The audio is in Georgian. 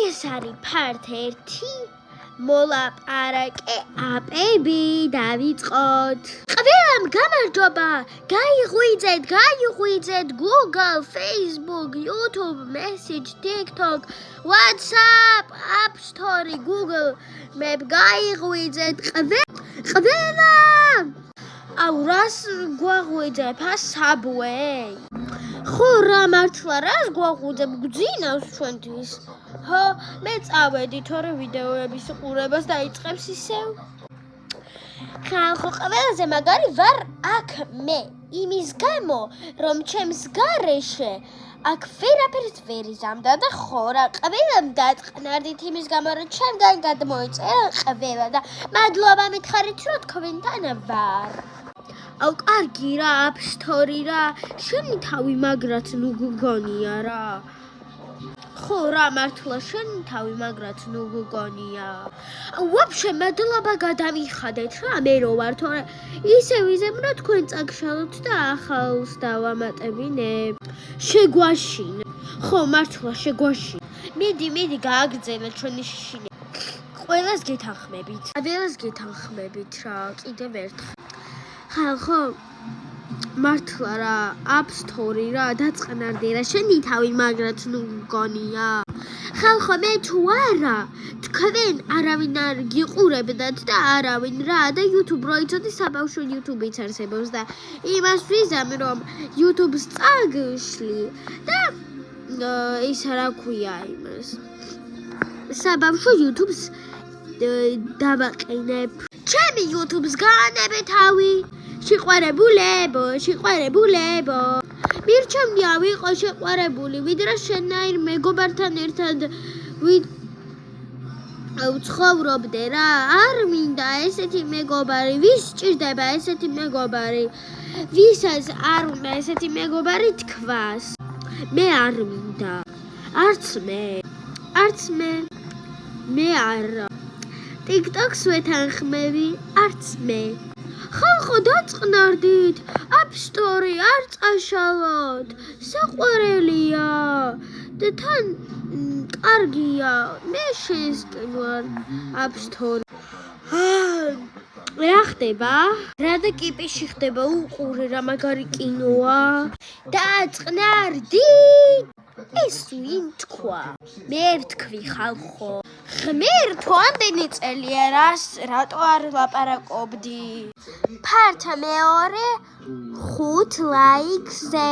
ეს არის part 1 მოლაპარაკე აპები დავიწყოთ. ყველამ გამარჯობა. გაიღვიძეთ Google, Facebook, YouTube, Message, TikTok, WhatsApp, App Store, Google Map გაიღვიძეთ ყველამ. აუ რას გვაღვიძებ Subway? ხო რა მართლა რას გვაღვიძებ გძინავს ჩვენთვის? ხო მე წავედი თორე ვიდეოების ყურებას დაიწყებს ისევ. ხალხო ყველაზე მაგარი ვარ აქ მე იმის გამო რომ ჩემს გარეშე აქ ვერაფერს ვერ იზამდა და ხო რა ყველამ დაწყნარდით იმის გამო რომ ჩემგან გადმოიწერა ყველა და მადლობა მითხარით რომ თქვენთან ვარ. აუ კარგი რა App Store რა შენი თავი მაგრაც ნუ გგონია რა. ხო რა მართლა შენი თავი მაგრაც ნუ გგონია. ვაფშე მადლობა გადამიხადეთ რა მე რო ვარ თორე ისევ იზემრო თქვენ წაგშალოთ და ახალს დავამატებინებ. შეგვაშინ. ხო მართლა შეგვაშინ. მიდი გააგრძელეთ ჩვენი შიშინი. ყველას გეთანხმებით რა კიდევ ერთხელ. ხალხო მართლა რა App Store რა დაწყნარდი რა შენი თავი მაგრაც ნუ გგონია. ხალხო მე თუ არა თქვენ არავინ არ გიყურებდათ და არავინ რა და YouTube რო იცოდი საბავშვო YouTube-იც არსებობს და იმას ვიზამ რომ YouTube-ს წაგშლი და ისა რა ქვია იმას საბავშვო YouTube-ს დავაყენებ. ჩემი YouTube-ს გაანებე თავი. შეყვარებულებო მირჩევნია ვიყო შეყვარებული ვიდრე შენაირ მეგობართან ერთად ვცხოვრობდე რა არ მინდა ესეთი მეგობარი ვის სჭირდება ესეთი მეგობარი ვისაც არ უნდა ესეთი მეგობარი თქვას მე არ მინდა არც მე არა TikTok-ს ვეთანხმები არც მე ხალხო დაწყნარდით App Store არ წაშალოთ საყვარელია და თან კარგია მე შენსკენ ვარ App Store რა ხდება? რა და კიპიში ხდება უყურე რა მაგარი კინოა დაწყნარდით ეს ვინ თქვა? მე ვთქვი ხალხო ღმერთო ამდენი წელია რატო არ ლაპარაკობდი? Part 2 5 ლაიქზე